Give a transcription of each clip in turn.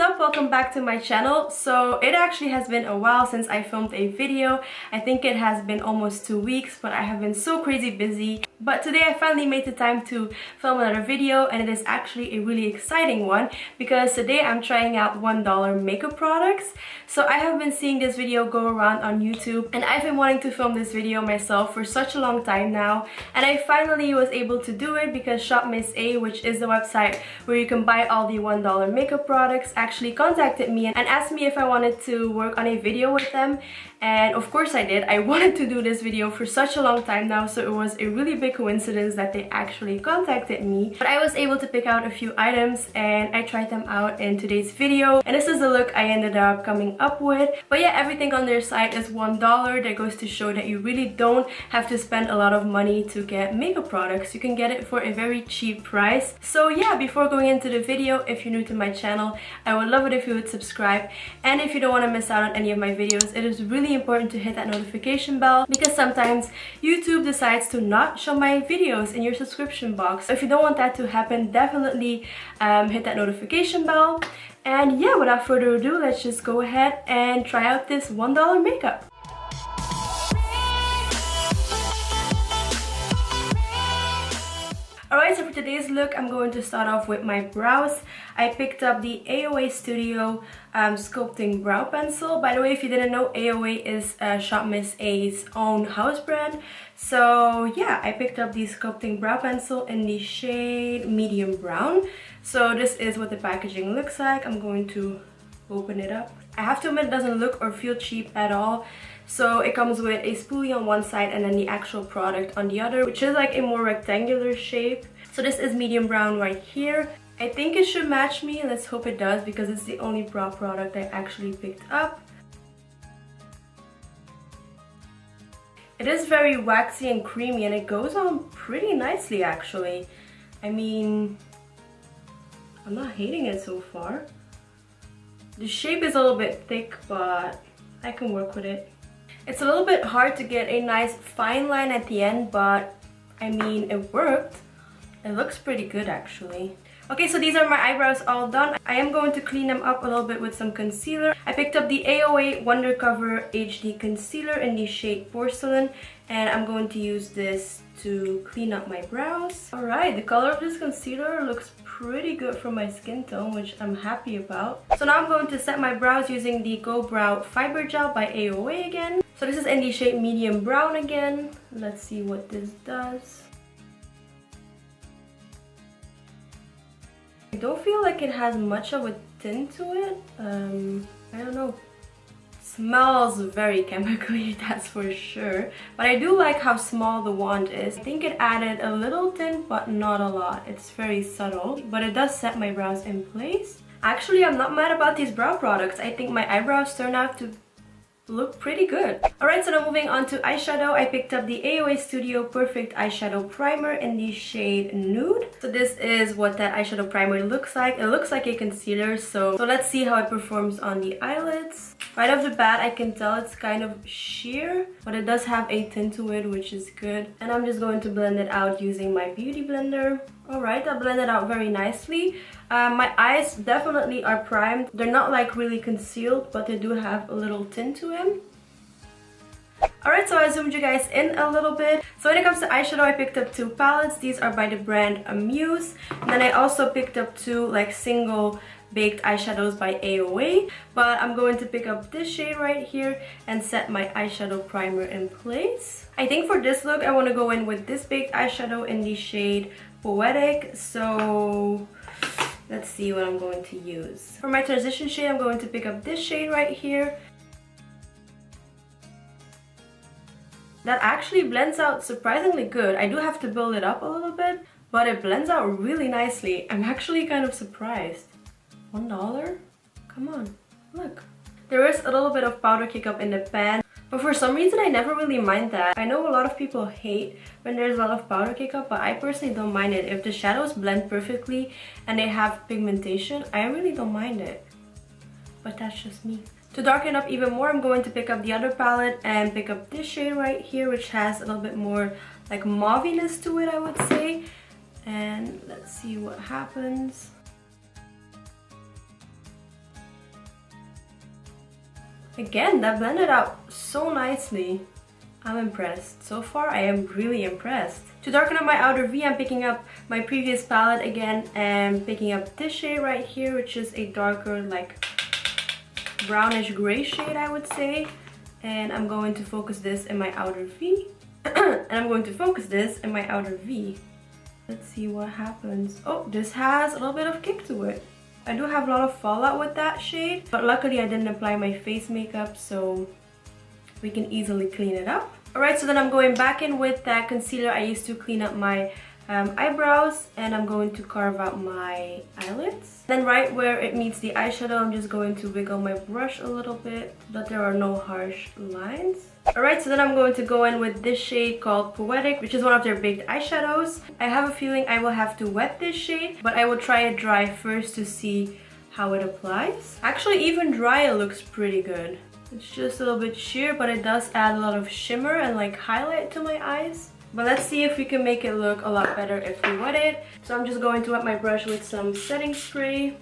up? Welcome back to my channel. So it actually has been a while since I filmed a video. I think it has been almost 2 weeks, but I have been so crazy busy. But today I finally made the time to film another video, and it is actually a really exciting one because today I'm trying out $1 makeup products. So I have been seeing this video go around on YouTube, and I've been wanting to film this video myself for such a long time now, and I finally was able to do it because Shop Miss A, which is the website where you can buy all the $1 makeup products, actually contacted me and asked me if I wanted to work on a video with them. And of course I did. I wanted to do this video for such a long time now, so it was a really big coincidence that they actually contacted me. But I was able to pick out a few items and I tried them out in today's video, and this is the look I ended up coming up with. But yeah, everything on their site is $1. That goes to show that you really don't have to spend a lot of money to get makeup products. You can get it for a very cheap price. So yeah, before going into the video, if you're new to my channel, I would love it if you would subscribe, and if you don't want to miss out on any of my videos, it is really important to hit that notification bell because sometimes YouTube decides to not show my videos in your subscription box. So if you don't want that to happen, definitely hit that notification bell. And yeah, without further ado, let's just go ahead and try out this $1 makeup. Alright, so for today's look, I'm going to start off with my brows. I picked up the AOA Studio Sculpting Brow Pencil. By the way, if you didn't know, AOA is Shop Miss A's own house brand. So yeah, I picked up the Sculpting Brow Pencil in the shade Medium Brown. So this is what the packaging looks like. I'm going to open it up. I have to admit, it doesn't look or feel cheap at all. So it comes with a spoolie on one side and then the actual product on the other, which is like a more rectangular shape. So this is medium brown right here. I think it should match me. Let's hope it does because it's the only brow product I actually picked up. It is very waxy and creamy and it goes on pretty nicely actually. I mean, I'm not hating it so far. The shape is a little bit thick, but I can work with it. It's a little bit hard to get a nice fine line at the end, but I mean, it worked. It looks pretty good actually. Okay, so these are my eyebrows all done. I am going to clean them up a little bit with some concealer. I picked up the AOA Wondercover HD Concealer in the shade Porcelain, and I'm going to use this to clean up my brows. Alright, the color of this concealer looks pretty good for my skin tone, which I'm happy about. So now I'm going to set my brows using the Go Brow Fiber Gel by AOA again. So this is in the shade Medium Brown again. Let's see what this does. I don't feel like it has much of a tint to it. I don't know. Smells very chemically, that's for sure. But I do like how small the wand is. I think it added a little tint, but not a lot. It's very subtle, but it does set my brows in place. Actually, I'm not mad about these brow products. I think my eyebrows turn out to look pretty good. Alright, so now moving on to eyeshadow. I picked up the AOA Studio Perfect Eyeshadow Primer in the shade Nude. So this is what that eyeshadow primer looks like. It looks like a concealer, so let's see how it performs on the eyelids. Right off the bat, I can tell it's kind of sheer, but it does have a tint to it, which is good. And I'm just going to blend it out using my beauty blender. Alright, I blended out very nicely. My eyes definitely are primed. They're not like really concealed, but they do have a little tint to them. Alright, so I zoomed you guys in a little bit. So when it comes to eyeshadow, I picked up 2 palettes. These are by the brand Amuse. And then I also picked up 2 like single baked eyeshadows by AOA. But I'm going to pick up this shade right here and set my eyeshadow primer in place. I think for this look, I want to go in with this baked eyeshadow in the shade Poetic. So let's see what I'm going to use. For my transition shade, I'm going to pick up this shade right here. That actually blends out surprisingly good. I do have to build it up a little bit, but it blends out really nicely. I'm actually kind of surprised. $1? Come on, look. There is a little bit of powder kick up in the pan, but for some reason I never really mind that. I know a lot of people hate when there's a lot of powder kick up, but I personally don't mind it. If the shadows blend perfectly and they have pigmentation, I really don't mind it. But that's just me. To darken up even more, I'm going to pick up the other palette and pick up this shade right here, which has a little bit more like mauviness to it, I would say. And let's see what happens. Again, that blended out so nicely. I'm impressed. So far, I am really impressed. To darken up my outer V, I'm picking up my previous palette again and picking up this shade right here, which is a darker, like brownish gray shade, I would say. And I'm going to focus this in my outer V. And I'm going to focus this in my outer V. Let's see what happens. Oh, this has a little bit of kick to it. I do have a lot of fallout with that shade, but luckily I didn't apply my face makeup, so we can easily clean it up. Alright, so then I'm going back in with that concealer I used to clean up my eyebrows, and I'm going to carve out my eyelids. Then right where it meets the eyeshadow, I'm just going to wiggle my brush a little bit so that there are no harsh lines. Alright, so then I'm going to go in with this shade called Poetic, which is one of their baked eyeshadows. I have a feeling I will have to wet this shade, but I will try it dry first to see how it applies. Actually, even dry it looks pretty good. It's just a little bit sheer, but it does add a lot of shimmer and like highlight to my eyes. But let's see if we can make it look a lot better if we wet it. So I'm just going to wet my brush with some setting spray.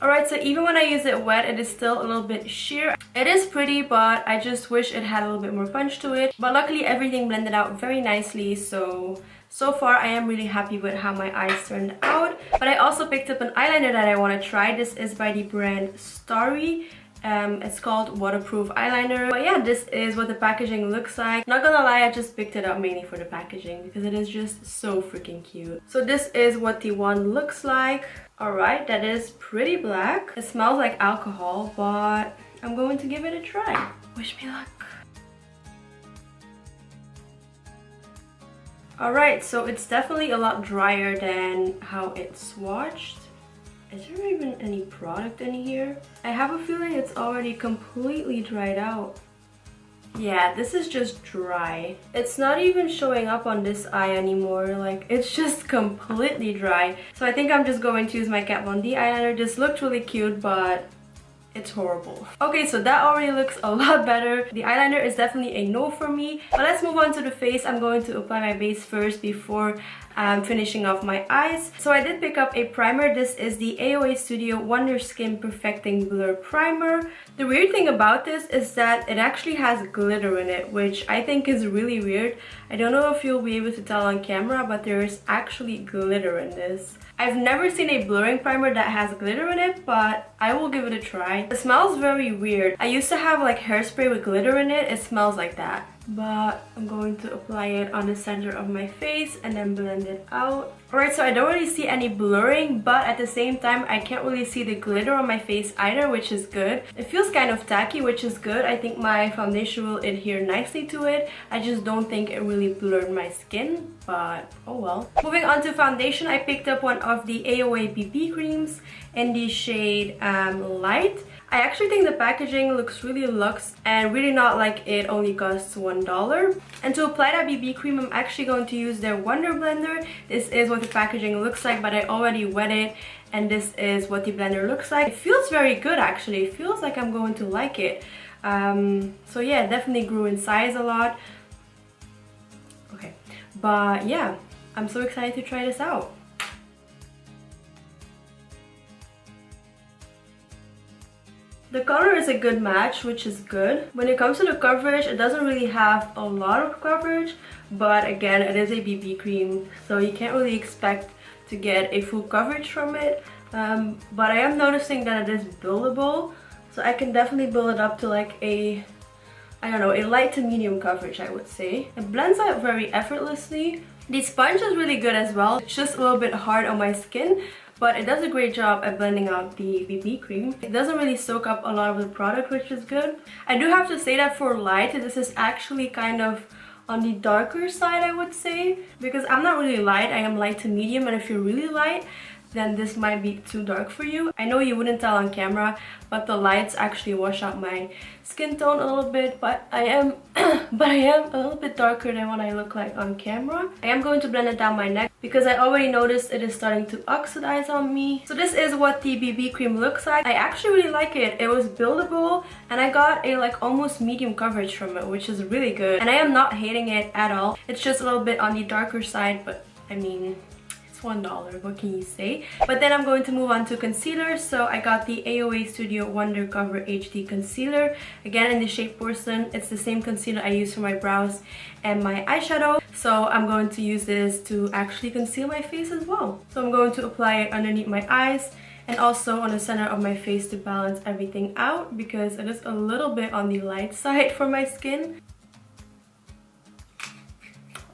Alright, so even when I use it wet, it is still a little bit sheer. It is pretty, but I just wish it had a little bit more punch to it. But luckily everything blended out very nicely, so far I am really happy with how my eyes turned out. But I also picked up an eyeliner that I want to try. This is by the brand Starry. It's called Waterproof Eyeliner. But yeah, this is what the packaging looks like. Not gonna lie, I just picked it up mainly for the packaging because it is just so freaking cute. So this is what the wand looks like. Alright, that is pretty black. It smells like alcohol, but I'm going to give it a try. Wish me luck. Alright, so it's definitely a lot drier than how it's swatched. Is there even any product in here? I have a feeling it's already completely dried out. Yeah, this is just dry. It's not even showing up on this eye anymore. Like, it's just completely dry. So I think I'm just going to use my Kat Von D eyeliner. This looked really cute, but it's horrible. Okay, so that already looks a lot better. The eyeliner is definitely a no for me. But let's move on to the face. I'm going to apply my base first before finishing off my eyes. So I did pick up a primer. This is the AOA Studio Wonder Skin Perfecting Blur Primer. The weird thing about this is that it actually has glitter in it, which I think is really weird. I don't know if you'll be able to tell on camera, but there is actually glitter in this. I've never seen a blurring primer that has glitter in it, but I will give it a try. It smells very weird. I used to have like hairspray with glitter in it. It smells like that. But I'm going to apply it on the center of my face and then blend it out. Alright, so I don't really see any blurring, but at the same time I can't really see the glitter on my face either, which is good. It feels kind of tacky, which is good. I think my foundation will adhere nicely to it. I just don't think it really blurred my skin, but oh well. Moving on to foundation, I picked up one of the AOA BB creams in the shade Light. I actually think the packaging looks really luxe and really not like it only costs $1. And to apply that BB cream, I'm actually going to use their Wonder Blender. This is what the packaging looks like, but I already wet it, and this is what the blender looks like. It feels very good actually. It feels like I'm going to like it. So yeah, it definitely grew in size a lot. Okay, but yeah, I'm so excited to try this out. The color is a good match, which is good. When it comes to the coverage, it doesn't really have a lot of coverage, but again, it is a BB cream, so you can't really expect to get a full coverage from it. But I am noticing that it is buildable, so I can definitely build it up to like a, I don't know, a light to medium coverage, I would say. It blends out very effortlessly. The sponge is really good as well. It's just a little bit hard on my skin, but it does a great job at blending out the BB cream. It doesn't really soak up a lot of the product, which is good. I do have to say that for light, this is actually kind of on the darker side, I would say, because I'm not really light. I am light to medium, and if you're really light, then this might be too dark for you. I know you wouldn't tell on camera, but the lights actually wash out my skin tone a little bit, but I am a little bit darker than what I look like on camera. I am going to blend it down my neck because I already noticed it is starting to oxidize on me. So this is what the BB cream looks like. I actually really like it. It was buildable, and I got a like almost medium coverage from it, which is really good. And I am not hating it at all. It's just a little bit on the darker side, but I mean, It's $1, what can you say? But then I'm going to move on to concealer. So I got the AOA Studio Wonder Cover HD Concealer. Again, in the shade Porcelain. It's the same concealer I use for my brows and my eyeshadow. So I'm going to use this to actually conceal my face as well. So I'm going to apply it underneath my eyes and also on the center of my face to balance everything out because it is a little bit on the light side for my skin.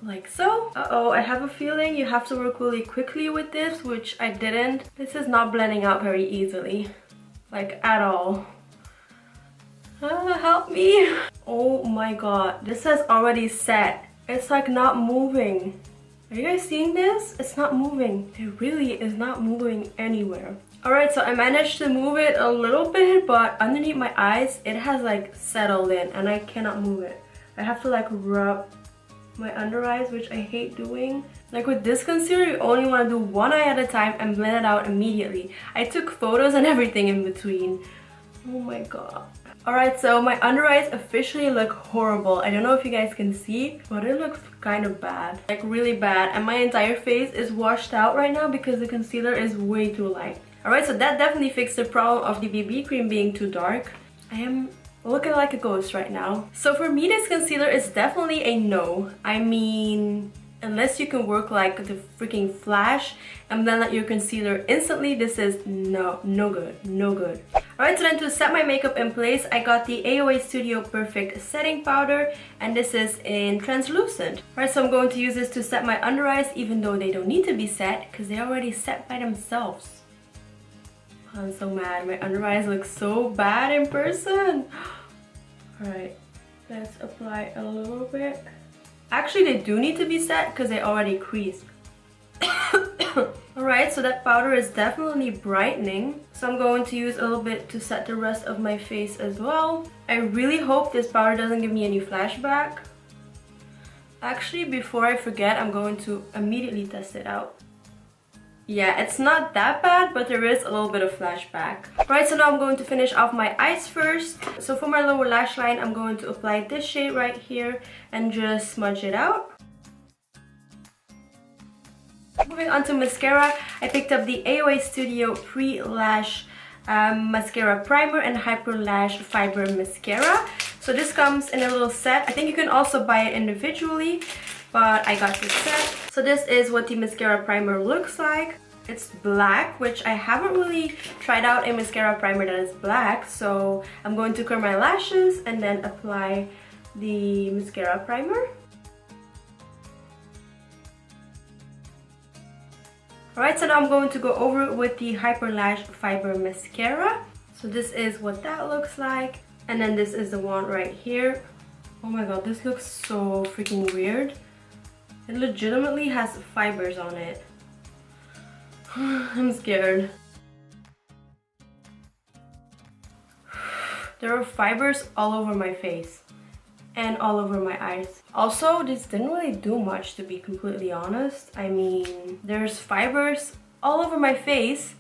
Like so. Uh-oh, I have a feeling you have to work really quickly with this, which I didn't. This is not blending out very easily, like at all. Help me. Oh my god, this has already set. It's like not moving. Are you guys seeing this? It's not moving. It really is not moving anywhere. Alright, so I managed to move it a little bit, but underneath my eyes it has like settled in and I cannot move it. I have to like rub my under eyes, which I hate doing. Like with this concealer, you only want to do one eye at a time and blend it out immediately. I took photos and everything in between. Oh my god. Alright, so my under eyes officially look horrible. I don't know if you guys can see, but it looks kind of bad. Like really bad. And my entire face is washed out right now because the concealer is way too light. Alright, so that definitely fixed the problem of the BB cream being too dark. I am looking like a ghost right now. So for me, this concealer is definitely a no. I mean, unless you can work like the freaking Flash and blend out your concealer instantly, this is no good, no good. Alright, so then to set my makeup in place, I got the AOA Studio Perfect Setting Powder, and this is in translucent. Alright, so I'm going to use this to set my under eyes, even though they don't need to be set, because they're already set by themselves. I'm so mad, my under eyes look so bad in person. Alright, let's apply a little bit. Actually, they do need to be set because they already creased. Alright, so that powder is definitely brightening. So I'm going to use a little bit to set the rest of my face as well. I really hope this powder doesn't give me any flashback. Actually, before I forget, I'm going to immediately test it out. Yeah, it's not that bad, but there is a little bit of flashback. Right, so now I'm going to finish off my eyes first. So for my lower lash line, I'm going to apply this shade right here and just smudge it out. Moving on to mascara, I picked up the AOA Studio Pre-Lash Mascara Primer and Hyper Lash Fiber Mascara. So this comes in a little set. I think you can also buy it individually, but I got this set. So this is what the mascara primer looks like. It's black, which I haven't really tried out a mascara primer that is black. So I'm going to curl my lashes and then apply the mascara primer. Alright, so now I'm going to go over it with the Hyper Lash Fiber Mascara. So this is what that looks like. And then this is the one right here. Oh my god, this looks so freaking weird. It legitimately has fibers on it. I'm scared. There are fibers all over my face and all over my eyes. Also, this didn't really do much, to be completely honest. I mean, there's fibers all over my face.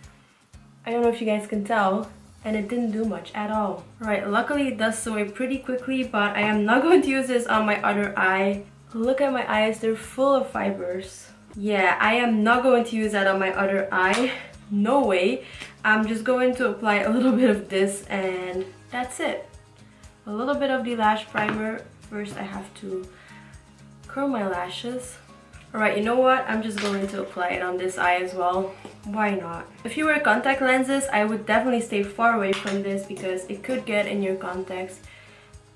I don't know if you guys can tell. And it didn't do much at all. Right, luckily it does so pretty quickly, but I am not going to use this on my other eye. Look at my eyes, they're full of fibers. Yeah, I am not going to use that on my other eye. No way. I'm just going to apply a little bit of this and that's it. A little bit of the lash primer. First I have to curl my lashes. Alright, you know what? I'm just going to apply it on this eye as well. Why not? If you wear contact lenses, I would definitely stay far away from this because it could get in your contacts.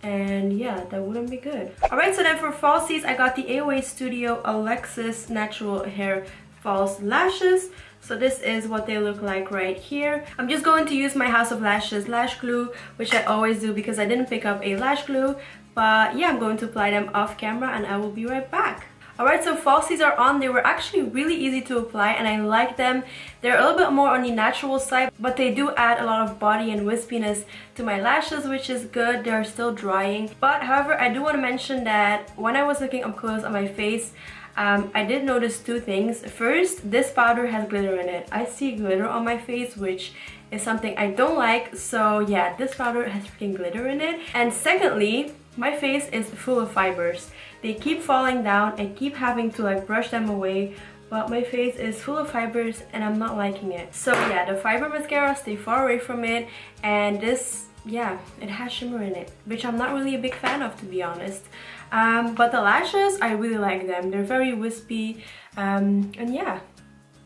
And yeah, that wouldn't be good. Alright, so then for falsies, I got the AOA Studio Alexis Natural Hair False Lashes. So this is what they look like right here. I'm just going to use my House of Lashes lash glue, which I always do because I didn't pick up a lash glue. But yeah, I'm going to apply them off camera and I will be right back. Alright, so falsies are on. They were actually really easy to apply and I like them. They're a little bit more on the natural side, but they do add a lot of body and wispiness to my lashes, which is good. They're still drying. But however, I do want to mention that when I was looking up close on my face, I did notice two things. First, this powder has glitter in it. I see glitter on my face, which is something I don't like. So yeah, this powder has freaking glitter in it. And secondly, my face is full of fibers. They keep falling down. I keep having to like brush them away but my face is full of fibers and I'm not liking it. So yeah, the fiber mascara, stay far away from it. And this, yeah, it has shimmer in it, which I'm not really a big fan of, to be honest. But the lashes, I really like them. They're very wispy, and yeah,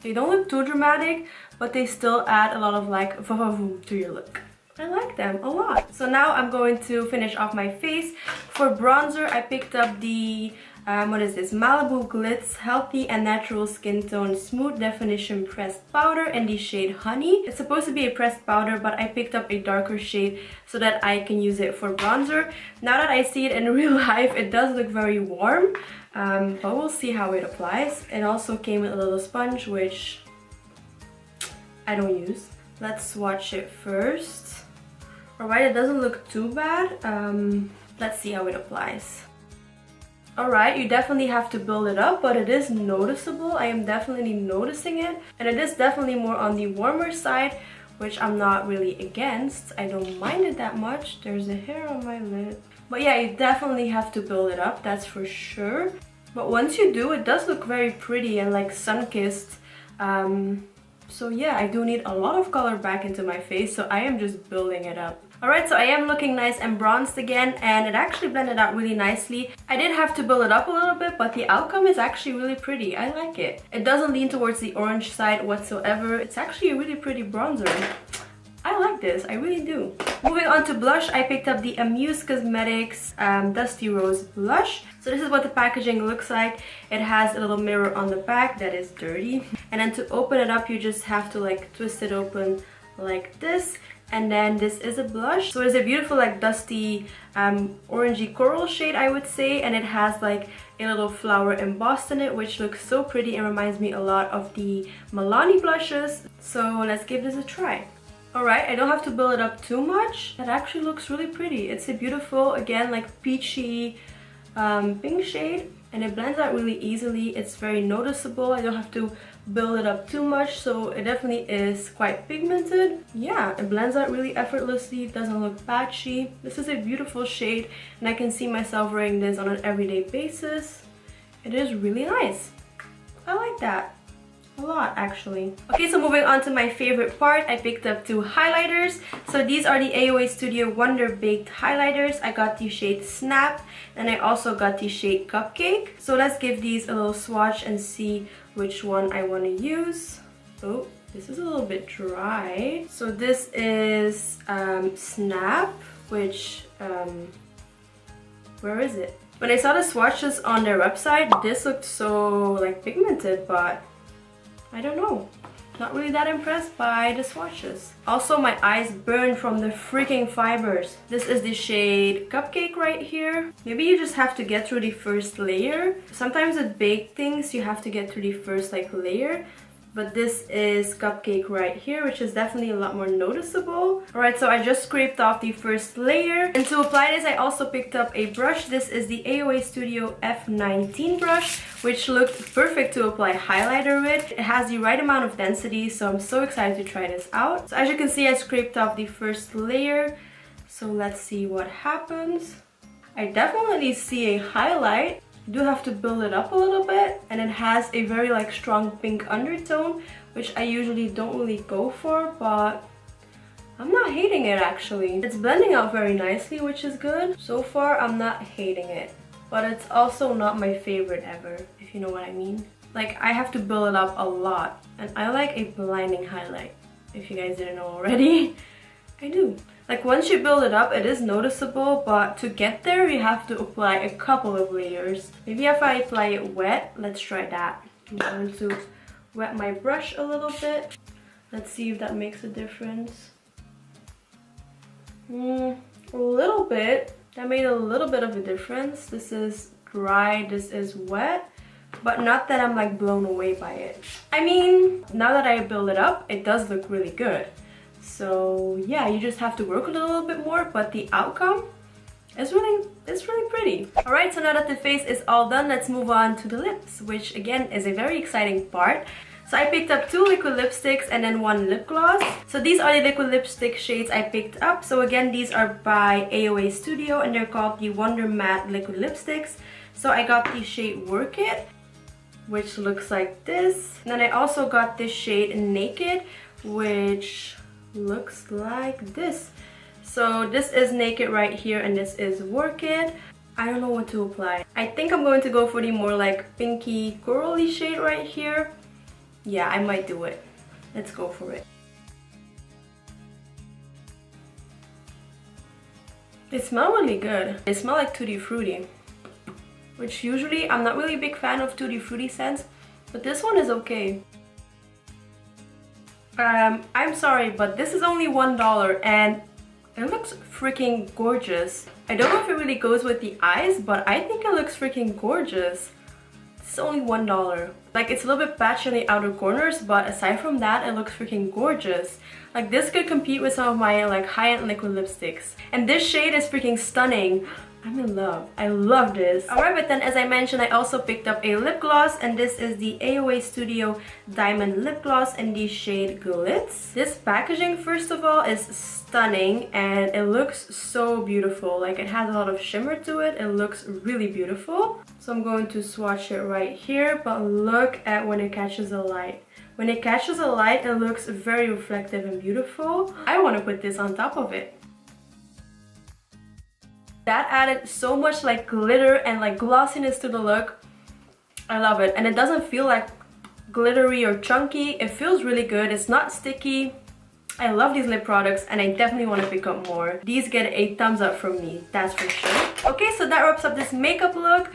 they don't look too dramatic, but they still add a lot of like vavavoom to your look. I like them a lot. So now I'm going to finish off my face. For bronzer, I picked up the what is this? Malibu Glitz Healthy and Natural Skin Tone Smooth Definition Pressed Powder in the shade Honey. It's supposed to be a pressed powder, but I picked up a darker shade so that I can use it for bronzer. Now that I see it in real life, it does look very warm, but we'll see how it applies. It also came with a little sponge, which I don't use. Let's swatch it first. Alright, it doesn't look too bad. Let's see how it applies. Alright, you definitely have to build it up, but it is noticeable. I am definitely noticing it. And it is definitely more on the warmer side, which I'm not really against. I don't mind it that much. There's a hair on my lip. But yeah, you definitely have to build it up, that's for sure. But once you do, it does look very pretty and like sun-kissed. So yeah, I do need a lot of color back into my face, so I am just building it up. Alright, so I am looking nice and bronzed again, and it actually blended out really nicely. I did have to build it up a little bit, but the outcome is actually really pretty. I like it. It doesn't lean towards the orange side whatsoever. It's actually a really pretty bronzer. I like this, I really do. Moving on to blush, I picked up the Amuse Cosmetics Dusty Rose Blush. So this is what the packaging looks like. It has a little mirror on the back that is dirty. And then to open it up, you just have to like twist it open like this. And then this is a blush. So it's a beautiful like dusty orangey coral shade, I would say. And it has like a little flower embossed in it, which looks so pretty and reminds me a lot of the Milani blushes. So let's give this a try. Alright, I don't have to build it up too much. It actually looks really pretty. It's a beautiful, again, like peachy pink shade. And it blends out really easily. It's very noticeable. I don't have to build it up too much, so it definitely is quite pigmented. Yeah, it blends out really effortlessly. It doesn't look patchy. This is a beautiful shade, and I can see myself wearing this on an everyday basis. It is really nice. I like that a lot, actually. Okay, so moving on to my favorite part, I picked up two highlighters. So these are the AOA Studio Wonder Baked highlighters. I got the shade Snap, and I also got the shade Cupcake. So let's give these a little swatch and see which one I want to use. Oh, this is a little bit dry. So this is Snap, which where is it? When I saw the swatches on their website, this looked so like pigmented, but I don't know. Not really that impressed by the swatches. Also, my eyes burn from the freaking fibers. This is the shade Cupcake right here. Maybe you just have to get through the first layer. Sometimes with baked things, you have to get through the first like layer. But this is Cupcake right here, which is definitely a lot more noticeable. Alright, so I just scraped off the first layer. And to apply this, I also picked up a brush. This is the AOA Studio F19 brush, which looked perfect to apply highlighter with. It has the right amount of density, so I'm so excited to try this out. So as you can see, I scraped off the first layer. So let's see what happens. I definitely see a highlight. You do have to build it up a little bit, and it has a very like strong pink undertone, which I usually don't really go for, but I'm not hating it actually. It's blending out very nicely, which is good. So far, I'm not hating it, but it's also not my favorite ever, if you know what I mean. Like, I have to build it up a lot, and I like a blinding highlight, if you guys didn't know already. I do. Like, once you build it up, it is noticeable, but to get there, you have to apply a couple of layers. Maybe if I apply it wet, let's try that. I'm going to wet my brush a little bit. Let's see if that makes a difference. A little bit. That made a little bit of a difference. This is dry, this is wet, but not that I'm like blown away by it. I mean, now that I build it up, it does look really good. So yeah, you just have to work with it a little bit more, but the outcome is really pretty. Alright, so now that the face is all done, let's move on to the lips, which again is a very exciting part. So I picked up two liquid lipsticks and then one lip gloss. So these are the liquid lipstick shades I picked up. So again, these are by AOA Studio and they're called the Wonder Matte Liquid Lipsticks. So I got the shade Work It. which looks like this. And then I also got this shade Naked, which looks like this. So this is Naked right here and this is Work It. I don't know what to apply. I think I'm going to go for the more like pinky corally shade right here. Yeah, I might do it. Let's go for it. They smell really good. They smell like Tutti Frutti, which usually I'm not really a big fan of Tutti Frutti scents, but this one is okay. I'm sorry, but this is only $1 and it looks freaking gorgeous. I don't know if it really goes with the eyes, but I think it looks freaking gorgeous. It's only $1. Like, it's a little bit patchy on the outer corners, but aside from that, it looks freaking gorgeous. Like, this could compete with some of my like high-end liquid lipsticks. And this shade is freaking stunning. I'm in love. I love this. Alright, but then as I mentioned, I also picked up a lip gloss, and this is the AOA Studio Diamond Lip Gloss in the shade Glitz. This packaging, first of all, is stunning and it looks so beautiful. Like, it has a lot of shimmer to it. It looks really beautiful. So I'm going to swatch it right here, but look at when it catches the light. When it catches the light, it looks very reflective and beautiful. I want to put this on top of it. That added so much like glitter and like glossiness to the look. I love it. And it doesn't feel like glittery or chunky. It feels really good. It's not sticky. I love these lip products and I definitely want to pick up more. These get a thumbs up from me, that's for sure. Okay, so that wraps up this makeup look.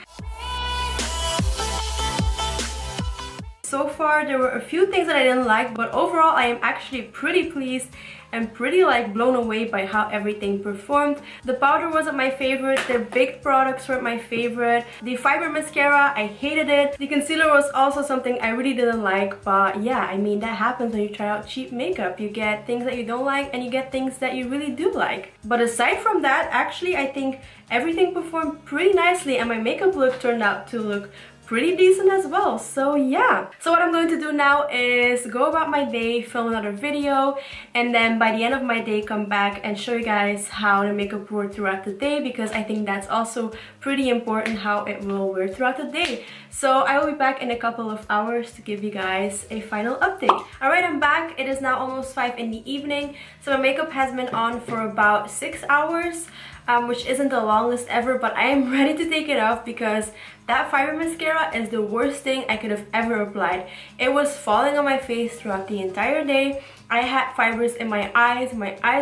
So far, there were a few things that I didn't like, but overall I am actually pretty pleased and pretty like blown away by how everything performed. The powder wasn't my favorite, the baked products weren't my favorite, the fiber mascara, I hated it. The concealer was also something I really didn't like, but yeah, I mean, that happens when you try out cheap makeup. You get things that you don't like and you get things that you really do like. But aside from that, actually I think everything performed pretty nicely and my makeup look turned out to look pretty decent as well. So yeah, so what I'm going to do now is go about my day, film another video, and then by the end of my day come back and show you guys how the makeup wore throughout the day, because I think that's also pretty important how it will wear throughout the day. So I will be back in a couple of hours to give you guys a final update. Alright, I'm back. It is now almost 5 in the evening, so my makeup has been on for about 6 hours. Which isn't the longest ever, but I am ready to take it off because that fiber mascara is the worst thing I could have ever applied. It was falling on my face throughout the entire day. I had fibers in my eyes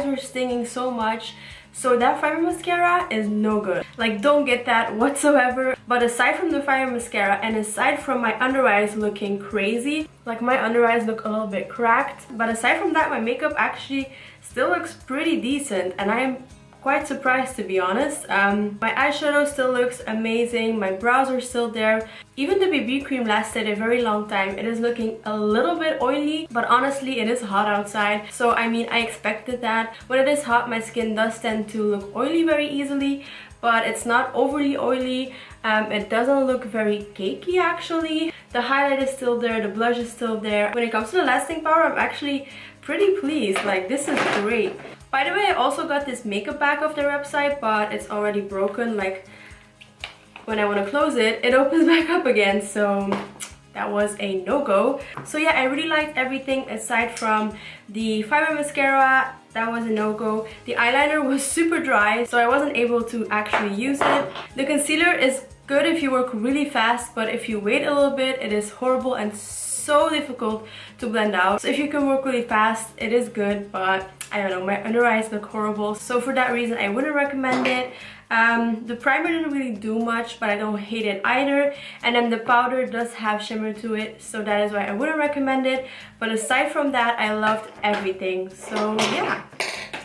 were stinging so much. So that fiber mascara is no good. Like, don't get that whatsoever. But aside from the fiber mascara and aside from my under eyes looking crazy, like my under eyes look a little bit cracked, but aside from that, my makeup actually still looks pretty decent and I am quite surprised, to be honest. My eyeshadow still looks amazing, my brows are still there. Even the BB cream lasted a very long time. It is looking a little bit oily, but honestly it is hot outside, so I mean, I expected that. When it is hot, my skin does tend to look oily very easily, but it's not overly oily. It doesn't look very cakey actually. The highlight is still there, the blush is still there. When it comes to the lasting power, I'm actually pretty pleased. Like, this is great. By the way, I also got this makeup bag off their website, but it's already broken. Like, when I want to close it, it opens back up again, so that was a no-go. So yeah, I really liked everything aside from the fiber mascara. That was a no-go. The eyeliner was super dry, so I wasn't able to actually use it. The concealer is good if you work really fast, but if you wait a little bit, it is horrible and so difficult to blend out. So if you can work really fast, it is good, but I don't know, my under eyes look horrible. So for that reason, I wouldn't recommend it. The primer didn't really do much, but I don't hate it either. And then the powder does have shimmer to it, so that is why I wouldn't recommend it. But aside from that, I loved everything. So yeah,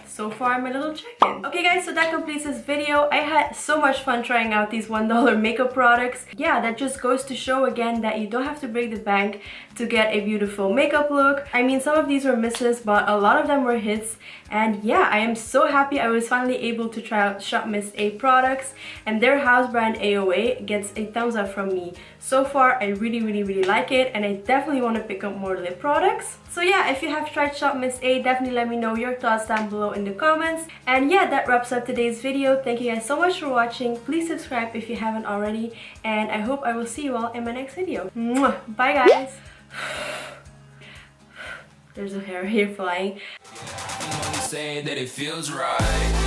so far my little check-in. Okay guys, so that completes this video. I had so much fun trying out these $1 makeup products. Yeah, that just goes to show again that you don't have to break the bank to get a beautiful makeup look. I mean, some of these were misses, but a lot of them were hits. And yeah, I am so happy I was finally able to try out Shop Miss A products, and their house brand AOA gets a thumbs up from me. So far, I really like it, and I definitely want to pick up more lip products. So yeah, if you have tried Shop Miss A, definitely let me know your thoughts down below in the comments. And yeah, that wraps up today's video. Thank you guys so much for watching. Please subscribe if you haven't already, and I hope I will see you all in my next video. Mwah! Bye guys! There's a hair here flying. Saying that it feels right.